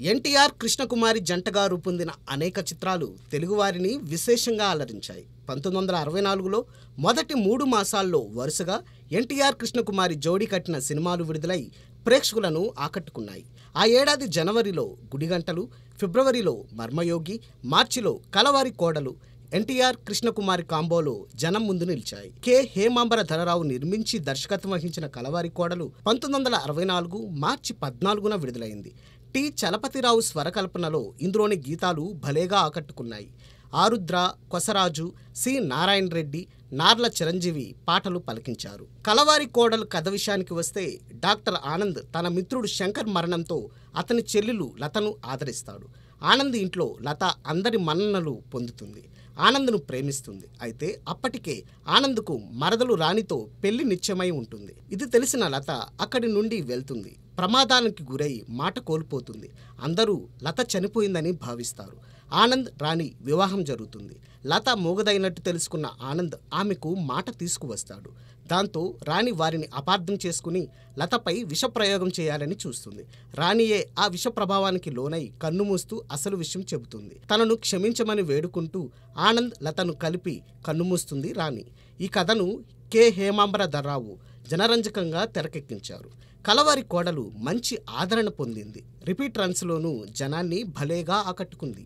ఎన్టీఆర్ కృష్ణకుమారి జంటగా రూపొందిన అనేక చిత్రాలు తెలుగువారిని విశేషంగా అలరించాయి. 1964లో మొదటి 3 మాసాల్లో వరుసగా ఎన్టీఆర్ కృష్ణకుమారి జోడీ కట్టిన సినిమాలు విడుదలై ప్రేక్షకులను ఆకట్టుకున్నాయి. ఆ ఏడాది జనవరిలో గుడిగంటలు, ఫిబ్రవరిలో మర్మయోగి, మార్చిలో కలవారి కోడలు ఎన్టీఆర్ కృష్ణకుమారి కాంబోలో జనం ముందు నిలిచాయి. కె హేమాంబర ధరరావు నిర్మించి దర్శకత్వం వహించిన కలవారి కోడలు 1964 మార్చి 14న విడుదలైంది. టి చలపతిరావు స్వరకల్పనలో ఇందులోని గీతాలు భలేగా ఆకట్టుకున్నాయి. ఆరుద్ర, కొసరాజు, సి నారాయణ రెడ్డి, నార్ల చిరంజీవి పాటలు పలికించారు. కలవారి కోడలు కథ విషయానికి వస్తే, డాక్టర్ ఆనంద్ తన మిత్రుడు శంకర్ మరణంతో అతని చెల్లెలు లతను ఆదరిస్తాడు. ఆనంద్ ఇంట్లో లత అందరి మన్ననలు పొందుతుంది. ఆనంద్ను ప్రేమిస్తుంది. అయితే అప్పటికే ఆనంద్కు మరదలు రాణితో పెళ్లి నిశ్చయమై ఉంటుంది. ఇది తెలిసిన లత అక్కడి నుండి వెళ్తుంది. ప్రమాదానికి గురై మాట కోల్పోతుంది. అందరూ లత చనిపోయిందని భావిస్తారు. ఆనంద్, రాణి వివాహం జరుగుతుంది. లత మూగదైనట్టు తెలుసుకున్న ఆనంద్ ఆమెకు మాట తీసుకువస్తాడు. దాంతో రాణి వారిని అపార్థం చేసుకుని లతపై విషప్రయోగం చేయాలని చూస్తుంది. రాణియే ఆ విష ప్రభావానికి లోనై కన్నుమూస్తూ అసలు విషయం చెబుతుంది. తనను క్షమించమని వేడుకుంటూ ఆనంద్, లతను కలిపి కన్నుమూస్తుంది రాణి. ఈ కథను కె హేమాంబర ధరరావు జనరంజకంగా తెరకెక్కించారు. కలవారి కోడలు మంచి ఆదరణ పొందింది. రిపీట్ రన్స్లోనూ జనాన్ని భలేగా ఆకట్టుకుంది.